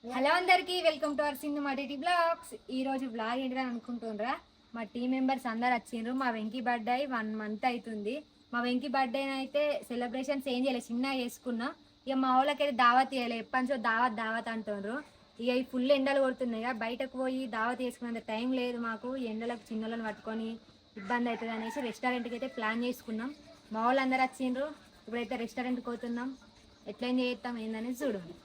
Hello అందరికి welcome to our Sindhu మా TT blogs. ఈ రోజు బ్లాగ్ ఏంటిదని అనుకుంటుండ్రా, మా టీం మెంబర్స్ అందరు వచ్చిండ్రు. మా వెంకీ బర్త్డే 1 month అవుతుంది. మా వెంకీ బర్త్డే అయితే సెలబ్రేషన్స్ ఏం చేయలేదు, చిన్నగా చేసుకున్నాం. ఇక మా వాళ్ళకైతే దావత్ చేయలేదు, ఎప్పటి నుంచో దావత్ అంటుండ్రు. ఇక ఈ ఫుల్ ఎండలు కొడుతున్నాయి, బయటకు పోయి దావత్ చేసుకునేంత టైం లేదు మాకు. ఈ ఎండలకు చిన్నలను పట్టుకొని ఇబ్బంది అవుతుంది అనేసి రెస్టారెంట్కి అయితే ప్లాన్ చేసుకున్నాం. మా వాళ్ళు అందరు వచ్చిండ్రు. ఇప్పుడైతే రెస్టారెంట్కి పోతున్నాం. ఎట్లా ఏం చేస్తాం ఏందనేది చూడండి.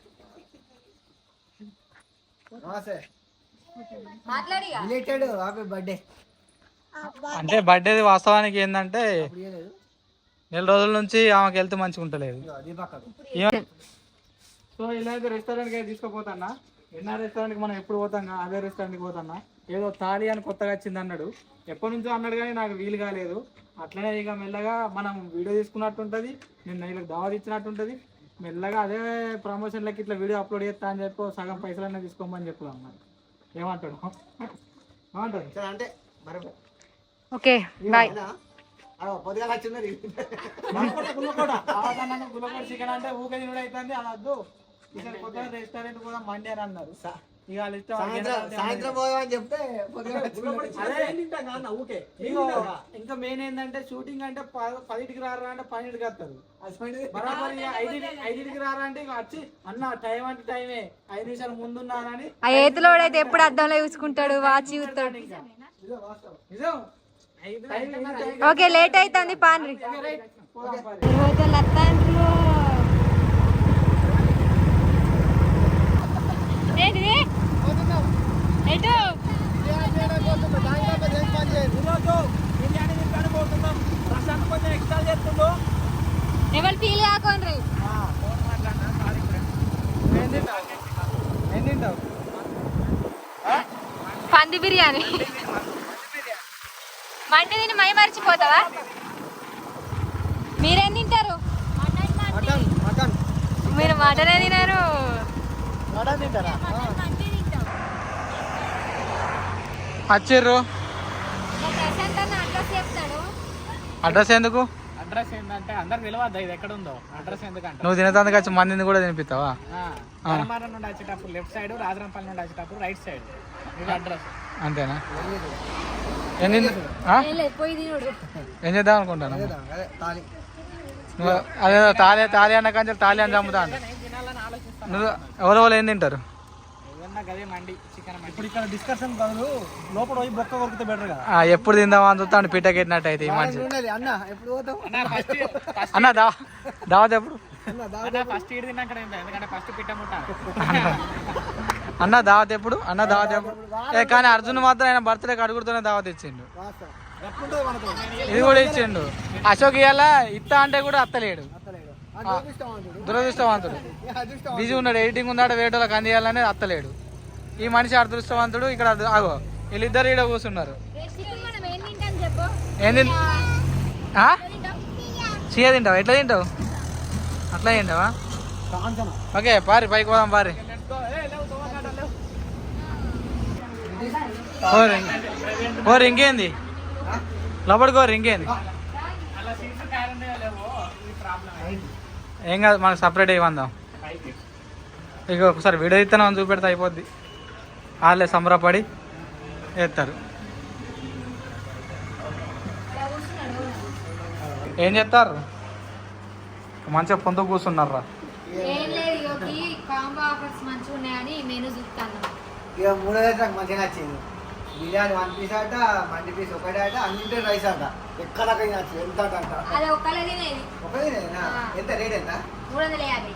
అంటే బర్త్డేది వాస్తవానికి ఏంటంటే నెల రోజుల నుంచి ఆమెకి హెల్త్ మంచిగా ఉంటలేదు. సో ఇలాగ రెస్టారెంట్కి అయితే తీసుకుపోతాన్నా. రెస్టారెంట్కి మనం ఎప్పుడు పోతాం, అదే రెస్టారెంట్కి పోతాన్నా. ఏదో తాళి అని కొత్తగా వచ్చింది అన్నాడు, ఎప్పటి నుంచో అన్నాడు కానీ నాకు వీలు కాలేదు. అట్లనే ఇక మెల్లగా మనం వీడియో తీసుకున్నట్టు ఉంటుంది, నిన్న వీళ్ళకి దావత్ ఇచ్చినట్టు ఉంటుంది. మెల్లగా అదే ప్రమోషన్లకి ఇట్లా వీడియో అప్లోడ్ చేస్తా అని చెప్పి సగం పైసలన్నీ తీసుకోమని చెప్పుదాం. మరి ఏమంటాడు అంటే ఓకే బాయ్. చికెన్ అంటే ఊకే తినడం అవుతుంది, అది వద్దు. కొత్తగా రెస్టారెంట్ కూడా మండి అని అన్నారు. ఇక వాళ్ళ ఇష్టం. ఇంకా మెయిన్ ఏంటంటే షూటింగ్ అంటే 10కి రారా అంటే 12కి వస్తారు. బరాబర్ 5కి రారా అంటే ఇక వచ్చి అన్న టైం అంటే టైమే, 5 నిమిషాలు ముందున్నానని. ఆ ఏతులోడైతే ఎప్పుడు అద్దంలో చూసుకుంటాడు, వాచ్ చూస్తాడు. ఓకే లేట్ అవుతుంది పాన్రి. ఎవరు ఫీల్ కాకండి. పంది బిర్యానీ మండి తిని మై మర్చిపోతావా? మీరేం తింటారు? మీరు మటనే తినారు. వచ్చిర్రు. అడ్రస్ ఎందుకు? అడ్రస్ ఏంటంటే అందరు తెలియదు ఇది ఎక్కడ ఉందో. అడ్రస్ ఎందుకంటే నువ్వు తినేదానికి వచ్చి మందిని కూడా తినిపిస్తావా? ధర్మారం నుండి వచ్చేటప్పుడు లెఫ్ట్ సైడ్, రాజరంపల్లి నుండి వచ్చేటప్పుడు రైట్ సైడ్. ఇది అడ్రస్ అంతేనా? ఏం చేద్దాం అనుకుంటాను? నువ్వు అదే తాలి అన్న కానీ తాలి అని చంపుతా అంట. నువ్వు ఎవరెవరు ఏం తింటారు? ఎప్పుడు తిందామా అని చూస్తా పిట్టకెట్టినట్టు అయితే ఈ మనిషి. అన్న దావత్ ఎప్పుడు అన్న దావత్ ఎప్పుడు? అన్న దావత్ ఎప్పుడు? కానీ అర్జున్ మాత్రం ఆయన బర్త్డే అడుగుతూనే దావత్ ఇచ్చిండు. ఇది కూడా ఇచ్చిండు. అశోక్ ఇవాళ ఇత్తా అంటే కూడా అత్తలేడు, దురదృష్టవంతుడు. బిజీ ఉన్నాడు, ఎడిటింగ్ ఉన్నాడు, వేటోళ్ళకి అందియాలనే అత్తలేడు. ఈ మనిషి అదృష్టవంతుడు. ఇక్కడ ఆగో వీళ్ళిద్దరు ఈడ కూర్చున్నారు. ఏం చీయ తింటావు? ఎట్లా తింటావు? అట్లా తింటావా? ఓకే పారి పైకి పోదాం పారి. కోరి ఇంకేంది లోపలికి కోరి ఇంకేంది? ఏం కాదు, మనకు సపరేట్ ఇవ్వందాం. ఇక ఒకసారి వీడియో ఇస్తాను చూపెడితే అయిపోద్ది. వాళ్ళే సంబరపడి వేస్తారు. ఏం చేస్తారు? మంచిగా పొందు కూర్చున్నారా? ఇక 3 నాకు మంచిగా నచ్చింది. బిర్యానీ 1 పీస్ అట, మండి పీస్ ఒకటే అట, అన్లిమిటెడ్ రైస్ అట. ఎక్కడ నచ్చింది. ఎంత అంట ఒకటేనా? ఎంత రేట్ ఎంత? 350.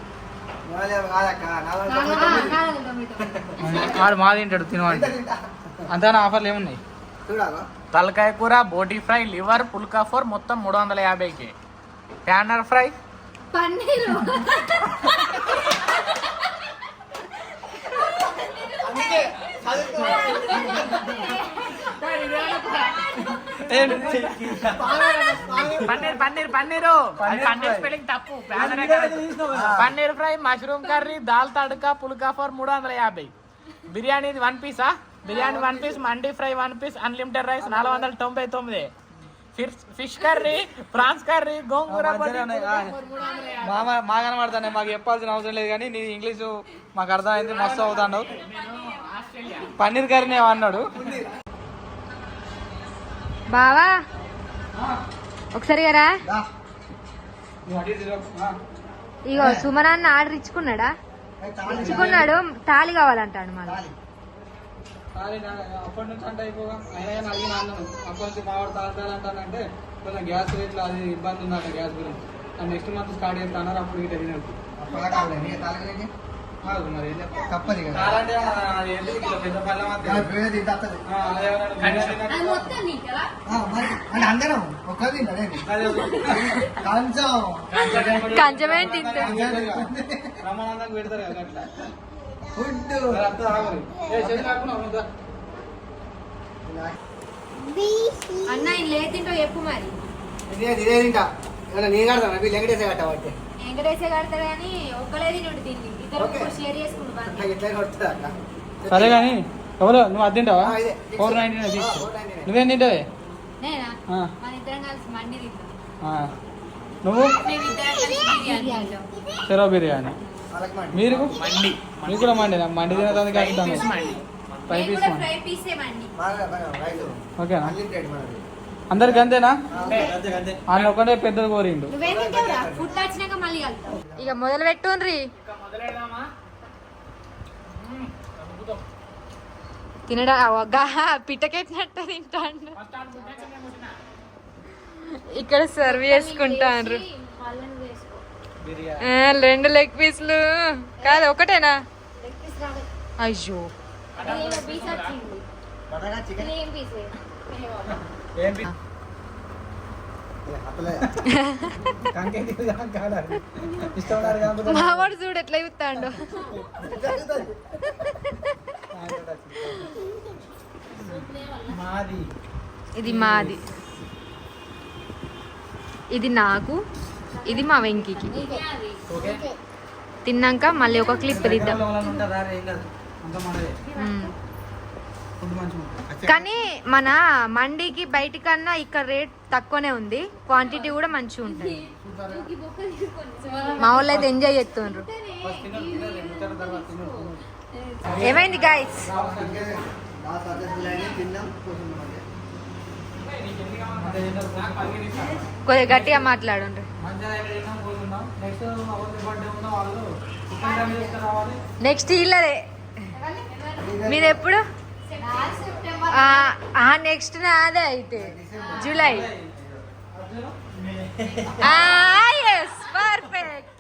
మా తింటాడు తినవండి. అంతా ఆఫర్లు ఏమున్నాయి? తలకాయ కూర, బోటీ ఫ్రై, లివర్, పుల్కా ఫోర్ మొత్తం 350కి. ట్యానర్ ఫ్రై, పన్నీర్ స్పెల్లింగ్ తప్పు. పన్నీర్ ఫ్రై, మష్రూమ్ కర్రీ, దాల్ తడక, పుల్కా ఫోర్ 350. బిర్యానీ 1 పీసా? Biryani 1 piece, mandi fry 1 piece, unlimited rice 499. Fish curry, prawns curry, గోంగూర మంచిగానే ఉన్నాయి. మా కనబడతానే మాకు చెప్పాల్సిన అవసరం లేదు కానీ నీ ఇంగ్లీషు మాకు అర్థమైంది, మస్తు అవుతాడు. పన్నీర్ కర్రీనే అన్నాడు. బావా ఒకసారి రా. ఇగో సుమనాన్న ఆర్డర్ ఇచ్చుకున్నాడా? ఇచ్చుకున్నాడు, తాళి కావాలంటాడు మళ్ళీ. అప్పటి నుంచి అంటే అయిపోగా అయినా కానీ అడిగిన అన్నాను. అప్పటి నుంచి మావాడు తాగుతానంటానంటే కొంచెం గ్యాస్ రేట్లు అది ఇబ్బంది ఉందంట గ్యాస్ గురించి. నెక్స్ట్ మంత్ స్టార్ట్ చేస్తాను. అప్పుడు ఇటు తినట్టు మరి తప్పది కదా పెద్ద పళ్ళ అంటే అందరం ఒక్క కంచమేంటి రమానందానికి పెడతారు కదా అట్లా. అన్న ఆయన లేదు తింటో చెప్పు మరి. ఇదే తింటా నేను కడతాను వెంకటేశ్వర కట్టబట్టి వెంకటేశ్వర కడతాడు కానీ ఒక్కలే తిండి తిండి ఇద్దరు షేర్ చేసుకుంటా. ఎట్లా కడుతుందా సరే కానీ ఎవరు నువ్వు అది తింటావా? 499 తీసుకో. నువ్వేం తింటావే? నేనా? మన ఇద్దరం కలిసి మండి తింటాం. నువ్వు మేమిద్దరం కలిసి బిర్యానీ తింటాం. చెరో బిర్యానీ. మీరు మండి మీకు కూడా మండి మండి తినడానికి మండి ఫ్రై పీస్ ఫ్రై పీసే మండి. ఓకేనా? అందరికి అంతేనా? ఆయన ఒకటే పెద్దది కోరిండు. నువ్వేం తింటావురా? ఫుడ్ వచ్చినాక మళ్ళీ కలుద్దాం. ఇక మొదలు పెట్టుండ్రి. తినడా పిట్టకెట్టినట్టు తింటాడు. ఇక్కడ సర్వ్ చేసుకుంటారు. 2 లెగ్ పీస్లు కాదు ఒకటేనా? అయ్యో మావాడు చూడు ఎట్లా చూస్తాడు. ఇది మాది, ఇది నాకు, ఇది మా వెంకీకి. తిన్నాక మళ్ళీ ఒక క్లిప్ తీద్దాం. కానీ మన మండీకి బయట కన్నా ఇక్కడ రేట్ తక్కువనే ఉంది, క్వాంటిటీ కూడా మంచిగా ఉంటుంది. మా వాళ్ళు అయితే ఎంజాయ్ చేస్తున్నారు. ఏమైంది గాయస్? కొద్దిగా గట్టిగా మాట్లాడండి. నెక్స్ట్ ఇల్లదే మీరు ఎప్పుడు? నెక్స్ట్ నాదే అయితే జూలై. పర్ఫెక్ట్.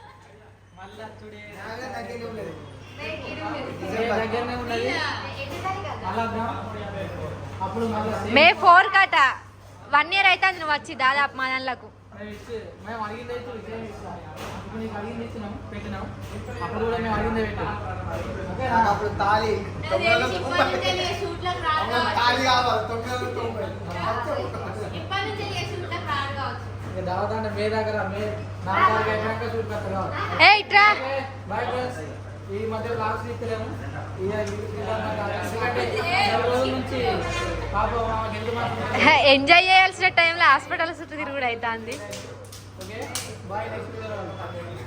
మే 4 కట 1 year అయితే నువ్వు వచ్చి దాదాపు మా దాంట్లకు. అప్పుడు తాళి ఈ మధ్య లాస్ట్ ఇస్తలేము. ఎంజాయ్ చేయాల్సిన టైంలో హాస్పిటల్ చుట్టూ తిరుగుడు అవుతుంది. Okay bye. నెక్స్ట్